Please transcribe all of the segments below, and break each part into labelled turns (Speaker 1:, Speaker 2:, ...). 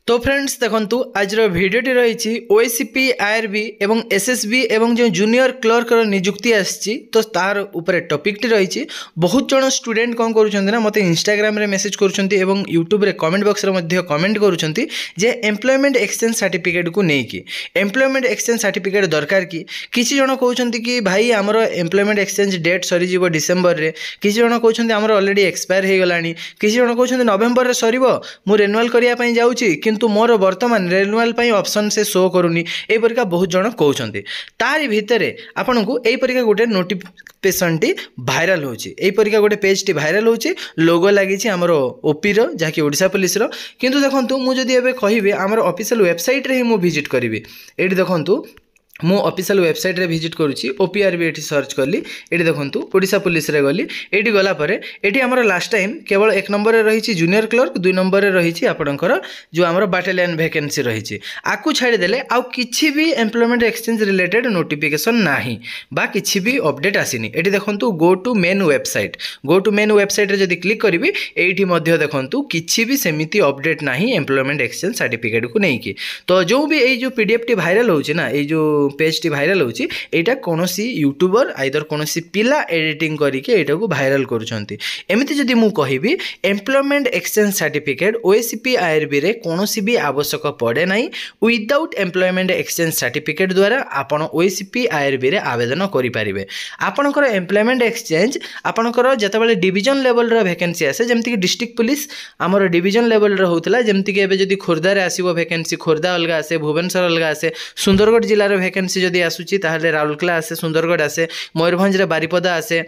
Speaker 1: तो फ्रेंड्स देखंतु आज भिडियोटी रही ओएसीपी आईआरबी एवं एसएसबी एवं जो जूनियर क्लर्क नियुक्ति आसी तो तार ऊपर टॉपिक रही बहुत जन स्टूडेंट कौन करुँच मत इंस्टाग्राम रे मेसेज करुँच यूट्यूब रे कमेंट बॉक्स रे कमेंट करुँच एम्प्लॉयमेंट एक्सचेंज सर्टिफिकेट को लेकिन एम्प्लॉयमेंट एक्सचेंज सर्टिफिकेट दरकार कि किसी जन कहते कि भाई आमर एम्प्लॉयमेंट एक्सचेंज डेट सरीज डिसेम्बर रे किसी जन कहते आमर ऑलरेडी एक्सपायर हो गला किसी जन कहते नवेम्बर रे सर मु रेनुअल करने जाऊँगी किंतु मोर वर्तमान रेनुअल ऑप्शन से शो करूनी एपरिका बहुत जन कहते तारी भितर आपन को यहीपरिका गोटे नोटिफिकेशन टी भाइराल होपरिका गोटे पेज टी भाइराल होची लोगो लगी आमर ओपी रो जहाँकि ओडिशा पुलिस रो किंतु देखंतु मु जदि एबे कहिबे आमर ऑफिशियल वेबसाइट रे ही मु विजिट करिवे एठी देखंतु मु ऑफिशियल वेबसाइट रे विजिट करूची ओपीआरबी एठी सर्च करली एठी देखंतु ओडिशा पुलिस रे गली एठी गला परे एठी हमर लास्ट टाइम केवल 1 नंबर रे रहिची जूनियर क्लर्क 2 नंबर रे रहिची आपनकर जो हमर बाटालियन वैकेंसी रहिची आकु छाडी देले आ किछि भी एम्प्लॉयमेंट एक्सचेंज रिलेटेड नोटिफिकेशन नाही बा किछि भी अपडेट आसीनी एठी देखंतु गो टू मेन वेबसाइट रे जदी क्लिक करिवि एठी मध्ये देखंतु किछि भी सेमिति अपडेट नाही एम्प्लॉयमेंट एक्सचेंज सर्टिफिकेट को नेकी तो जो भी ए जो पीडीएफ टी वायरल होची ना ए जो पेज टी वायरल होची एटा कोनोसी यूट्यूबर आइदर कोनोसी पिला एडिटिंग करिके एटा को वायरल करूछंती एमिति जदी मु कहिबी एम्प्लॉयमेंट एक्सचेंज सर्टिफिकेट ओएसीपी आईआरबी रे कोनोसी भी आवश्यक पड़े नाही विदाउट एम्प्लॉयमेंट एक्सचेंज सर्टिफिकेट द्वारा आपण ओएसीपी आईआरबी रे आवेदन करि परिबे आपनकर एम्प्लॉयमेंट एक्सचेंज आपनकर जतबेले डिवीजन लेवल रो वैकेंसी आसे जेमति कि डिस्ट्रिक्ट पुलिस हमर डिवीजन लेवल रो होतला जेमति कि एबे जदी खोरदा रे आसीबो वैकेंसी खोरदा अलगा आसे भुवनेश्वर अलगा आसे सुंदरगढ़ जिल्ला रो वैकेंसी जदी आसुची ताहले राउरकेला आसे सुंदरगढ़ आसे मयूरभंज रे बारिपदा आसे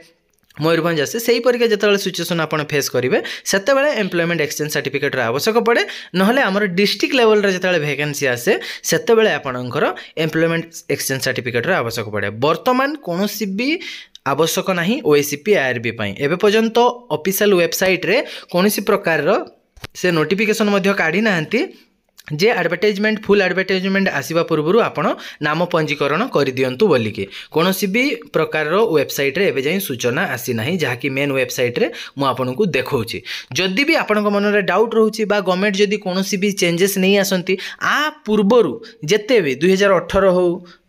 Speaker 1: मयूरभंज आसे से परिका जिते सिचुएसन आपन फेस करेंगे सेते एम्प्लॉयमेंट एक्सचेंज सर्टिफिकेट आवश्यक पड़े ना आमर डिस्ट्रिक्ट लेवल रे जिते वैकेंसी आसे सेते आपणकर एम्प्लॉयमेंट एक्सचेंज सर्टिफिकेट आवश्यक पड़े वर्तमान कौन भी आवश्यक नहीं ओएसीपी आईआरबी एबे पर्यंत ऑफिशियल वेबसाइट रे कौन प्रकार से नोटिफिकेशन काढ़ी नांती जे एडवर्टाइजमेंट फुल एडवर्टाइजमेंट आसीबा पूर्व आपण नाम पंजीकरण कर दियंतु बोलिके कोनोसी भी प्रकार वेबसाइट रे एबे जाई सूचना आसी नाही जहाँकि मेन वेबसाइट रे मु आपन को देखौची जदि भी आपन मन रे डाउट रहउची बा गवर्नमेंट जदि कोनोसी भी चेंजेस नहीं आसंती आ पूर्वरु जते भी 2018 हो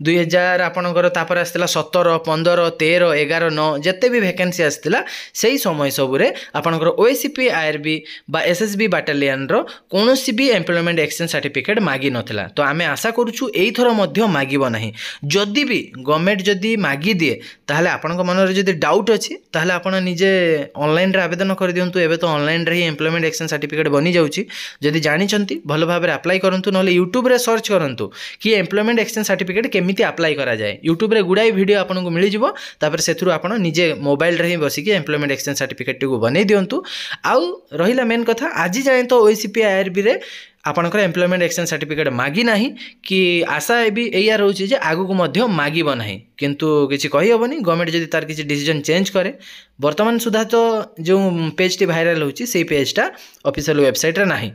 Speaker 1: 2000 आपनकर तापर आस्तिला 17 15 13 11 9 जते भी वैकेंसी आस्तिला सेही समय सबुरे आपनकर ओएसीपी आईआरबी बा एसएसबी बाटालियन रो कोनोसी भी एम्प्लॉयमेंट एक्सचेंज सर्टिफिकेट मागी नथिला तो आमे आशा करूछु एई थरो मध्य मागिबो नाही जदि भी गवर्नमेंट जदि मागी दिए ताहले आपनक मन रे जदि डाउट अछि ताहले आपण निजे ऑनलाइन रे आवेदन कर दियंतु एबे तो ऑनलाइन रे ही एम्प्लॉयमेंट एक्सचेंज सर्टिफिकेट बनी जाउची जदि जानि छंती भलो भाबे अप्लाई करंतु नले यूट्यूब रे सर्च करंतु कि एम्प्लॉयमेंट एक्सचेंज सर्टिफिकेट केमिति अप्लाई करा जाय यूट्यूब रे गुडाई वीडियो आपन को मिलि जिवो तापर सेथुरु आपण निजे मोबाइल रे ही बसी कि एम्प्लॉयमेंट एक्सचेंज सर्टिफिकेट को बनै दियंतु आउ रहिला मेन कथा आज जाय तो ओएसीपी आईआरबी रे आपनकर एम्प्लॉयमेंट एक्सचेंज सर्टिफिकेट मागी नाही कि आशा भी एया रोची जे आगु को मध्य मागिबो नाही किंतु किछि कहि होबनी गवर्नमेंट जदि तार किछि डिसीजन चेंज करे वर्तमान सुधा तो जो पेज टी वायरल होची सेही पेजटा ऑफिशियल वेबसाइट रे नाही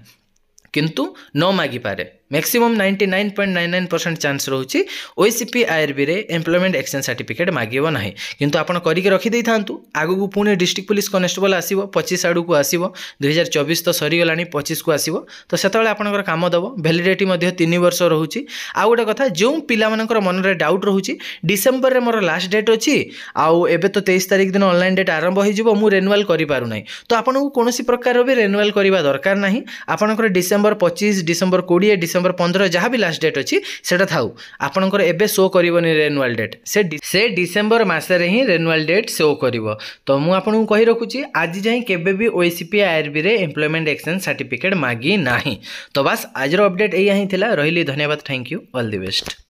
Speaker 1: किंतु न मागी पारे मैक्सिमम 99.99% चांस रोची ओएसीपी आईआरबी रे एम्प्लॉयमेंट एक्सचेंज सर्टिफिकेट मागिबो नाही किंतु आपण करिके रखि दै थांतु आगु को पुणे डिस्ट्रिक्ट पुलिस कांस्टेबल आसीबो 25 आडू को आसीबो 2024 तो सरी गलानी 25 को आसीबो तो सेतबेले आपनकर काम दबो वैलिडिटी मध्ये 3 वर्ष रहउची आ गोटे कथा जो पिला मानकर मन रे डाउट रहउची डिसेंबर रे मोर लास्ट डेट अछि आउ एबे तो 23 तारिख दिन ऑनलाइन डेट आरंभ होई जिवो मु रेनुअल करि पारु नाही तो आपण को कोनोसी प्रकार रे रेनुअल करिवा दरकार नाही आपनकर डिसेंबर 25 डिसेंबर 20 डिसेंबर 15 जहाँ भी लास्ट डेट अच्छी सेटा थाउ आपनकर एबे शो करिवनी रेनुअल डेट से डिसेंबर मासे ही रेनुअल डेट शो करिवो तो मु आपन को कहि रखुची आज जाई केबे भी ओएसीपी आईआरबी रे एम्प्लॉयमेंट एक्सचेंज सर्टिफिकेट मागी नाही तो बस आज रो अपडेट एही थिला रहिली धन्यवाद thank you all the best.